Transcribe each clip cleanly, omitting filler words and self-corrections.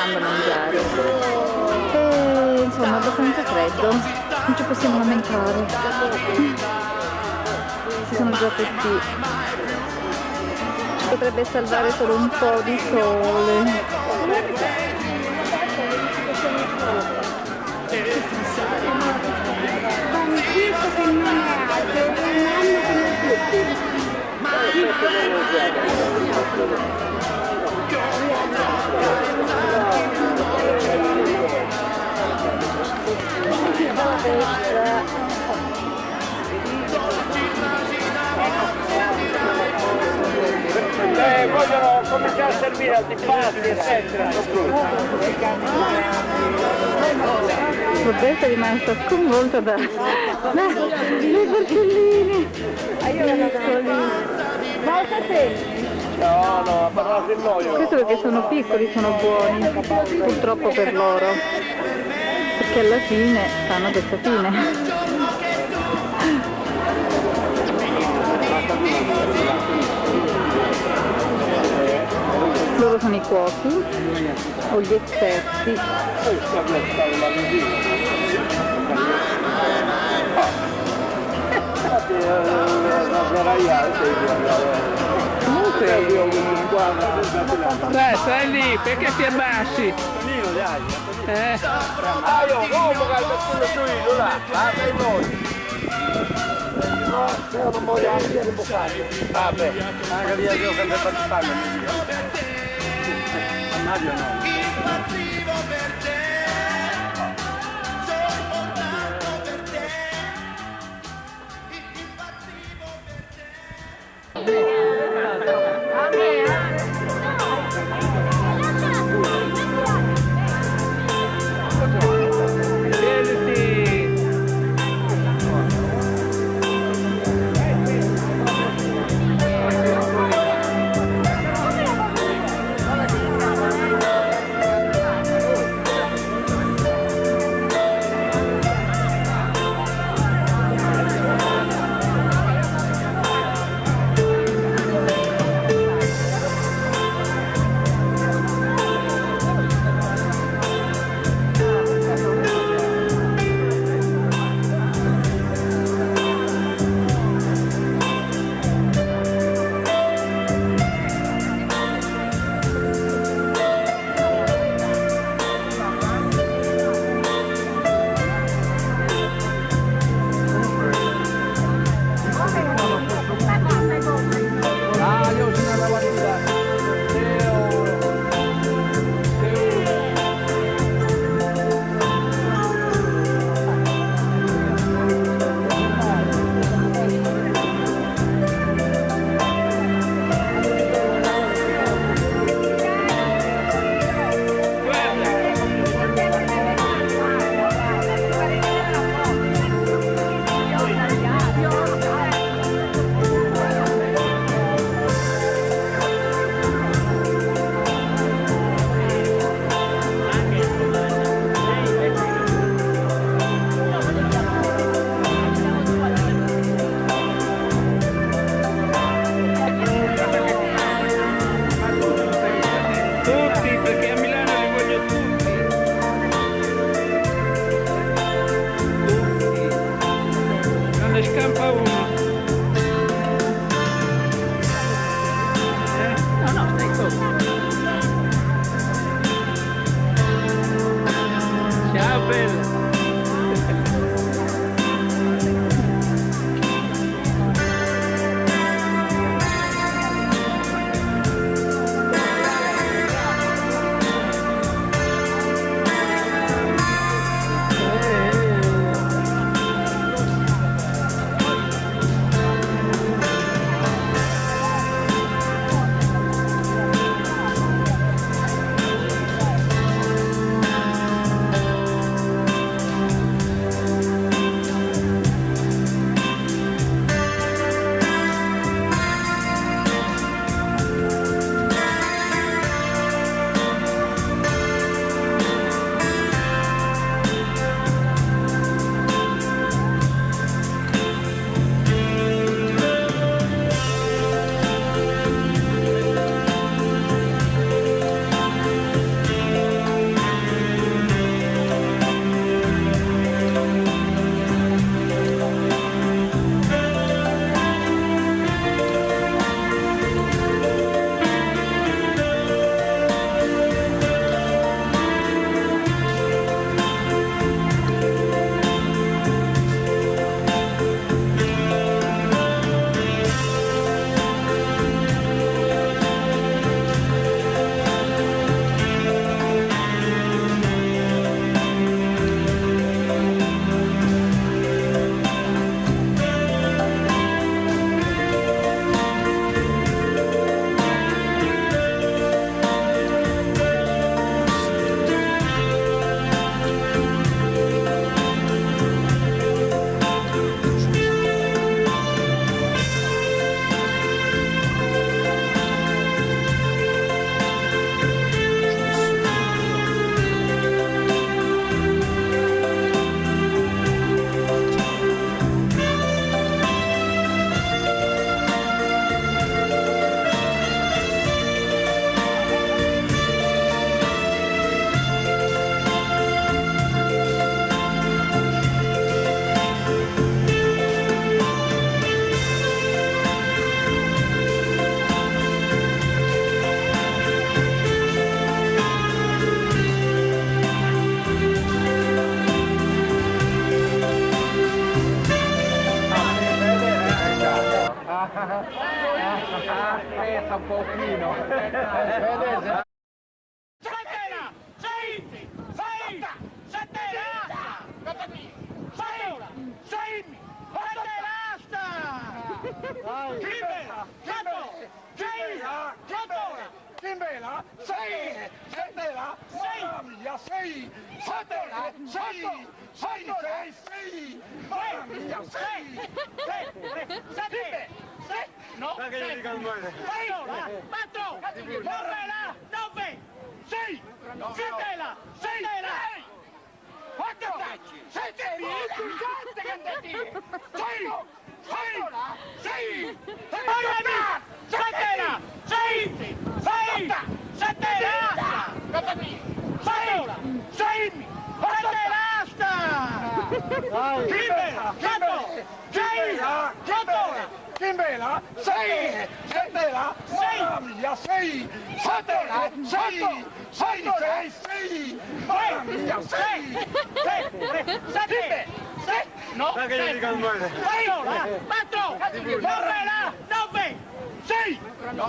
preparando a mangiare e insomma abbastanza freddo, non ci possiamo lamentare, ci sono già tutti, ci potrebbe salvare solo un po' di sole. Vogliono cominciare a servire antipasti, eccetera. Roberta è rimasta sconvolta dai barcellini piccoli. No, no, ha parlato il noio. Questo perché sono piccoli, sono buoni, purtroppo per loro, perché alla fine fanno questa fine. Loro sono i cuochi o gli esperti. Comunque stai lì, perché ti abbassi? Ah, io come che il giudico là, per noi. No, io non voglio anche riposare. Vabbè, anche lì io che per farlo mi dico. Mario no. un pochino. Vedete? Kimbela, sei, Sandela, mamma mia, sei, Sandela, sei, mamma mia, sei, no, sei, 4, Morrela, 9, 6, Sandela, 6, 4, 7, Kimbela, 6, Sandela, mamma mia, 6, Sandela, 6, mamma mia, 6, no, 4, Morrela, 9, 6,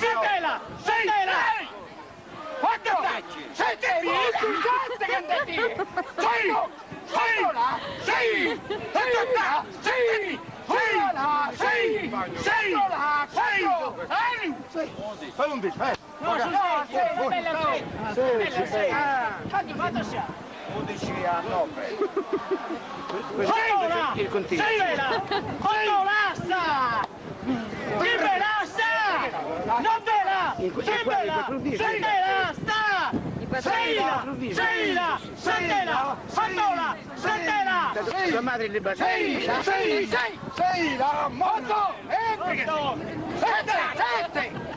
Sandela, 6, 4, 7, 11 a 9. Il continuo. Tua madre li batte. 6, la moto, 7, 4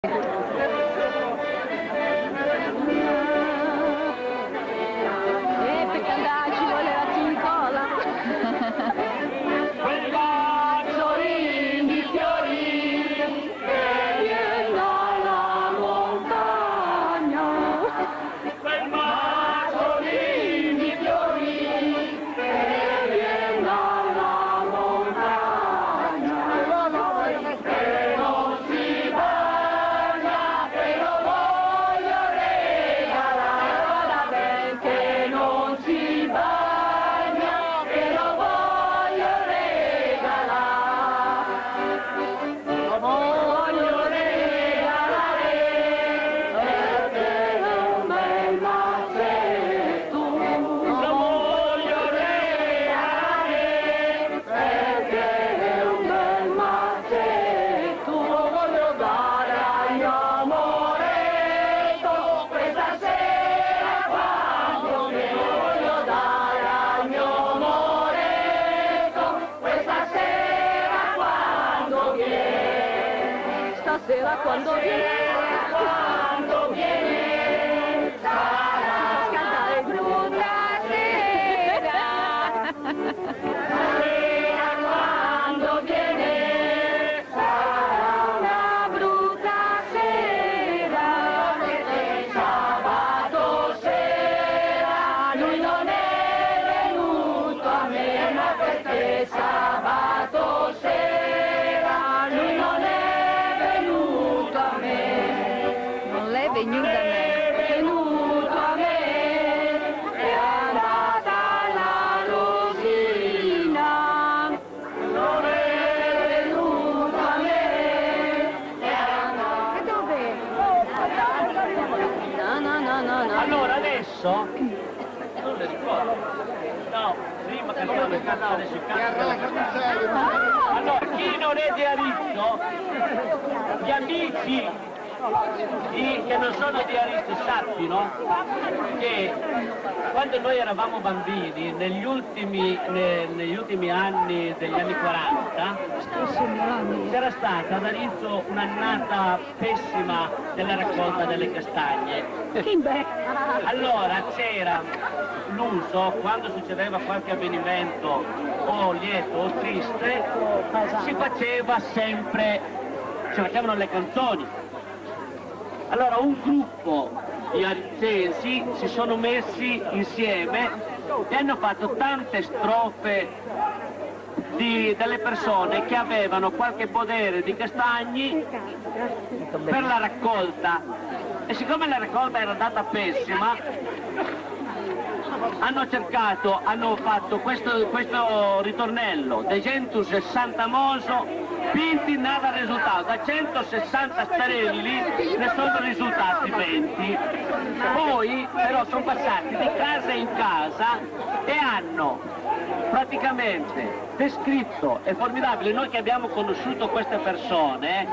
Perché andare ci vuole la cincola. Quel mazzolin di fiori che viene dalla montagna. Quel mazzolin di fiori che viene dalla montagna. Che non si bagna, che lo voglio regalare. Che non si bagna, che lo voglio regalare. Lo voglio regalare perché è un bel mazzetto. Lo voglio regalare perché è un bel mazzetto. Lo voglio dare al mio amoretto questa sera quando viene. Lo voglio dare al mio amoretto questa sera quando viene. Stasera quando Viene, sarà scaldare brutta sera. sera quando viene, sarà una brutta sera. Sabato sera lui non è venuto a me, ma perché sabato sera lui non è venuto a me. Non l'è venuta a me. È venuto a me, è andata la rosina. Non è venuto a me, è andata. Dove? No. Allora adesso non le ricordo. No, prima cantavo le canzoni sui campi della Catania. Allora, chi non è di Arezzo, gli amici che non sono di Arezzo sappiano che quando noi eravamo bambini, negli ultimi anni degli anni 40, c'era stata ad Arezzo un'annata pessima della raccolta delle castagne. Allora c'era l'uso, quando succedeva qualche avvenimento o lieto o triste, si facevano le canzoni. Allora un gruppo di arizzesi si sono messi insieme e hanno fatto tante strofe delle persone che avevano qualche podere di castagni per la raccolta, e siccome la raccolta era andata pessima hanno fatto questo ritornello: de 160 moso vinti nada risultato, da 160 starelli ne sono risultati 20. Poi però sono passati di casa in casa e hanno praticamente descritto, è formidabile, noi che abbiamo conosciuto queste persone,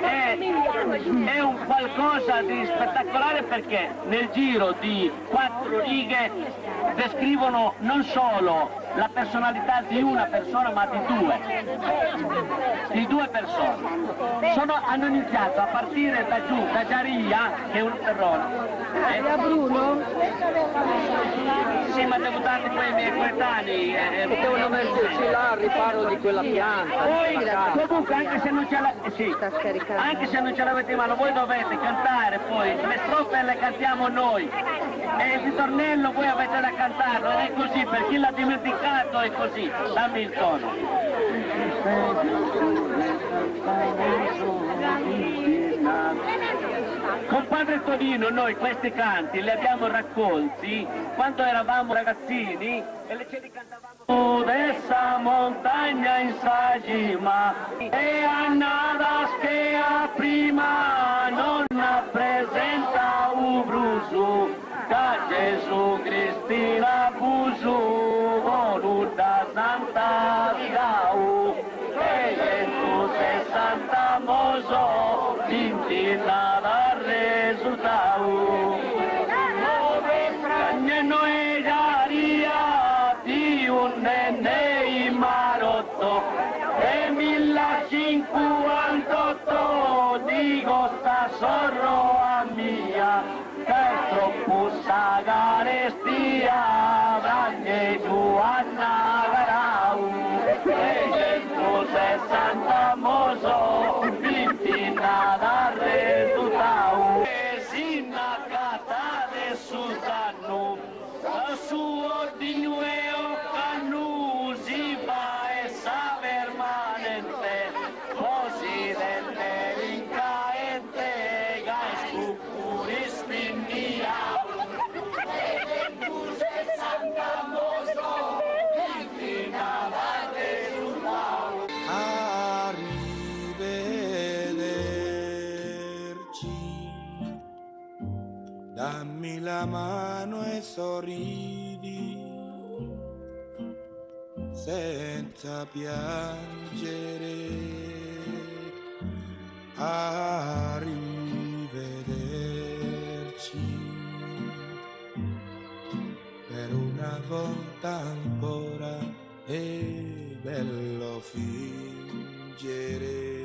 è un qualcosa di spettacolare, perché nel giro di 4 righe descrivono non solo la personalità di una persona ma di due persone. Hanno iniziato a partire da giù, da Giaria, che è un terrone. Da Bruno? Sì, ma devo darli poi ai miei coetanei. Potevano metterci là al riparo di quella pianta. Poi, comunque, anche se non ce l'avete in mano, voi dovete cantare poi, le strofe le cantiamo noi, e il ritornello voi avete da cantarlo, ed è così, per chi l'ha dimenticato è così, dammi il tono. Con padre Tonino noi questi canti li abbiamo raccolti quando eravamo ragazzini e ce li cantavamo dessa montagna in sagima e annadas che a prima non presenta un brusu da Gesù Cristina Busu voluta Santa Virau e 160 moso vintina da resultau cagneno e Giaria di un nene in marotto e 1058 di Costa sorro a mia, che è troppo sa carestia, Braghe Giovanna Carau, 360 moso, vittina da risultau, e sinacata del sultano, a suo dinueo cannu si fa essa permanente, così delle rincaente, gai scucuri spindia, e tu sei santa moso, vittina da risultau. Arrivederci, dammi la mano e sorridi senza piangere. Arrivederci, per una volta ancora è bello fingere.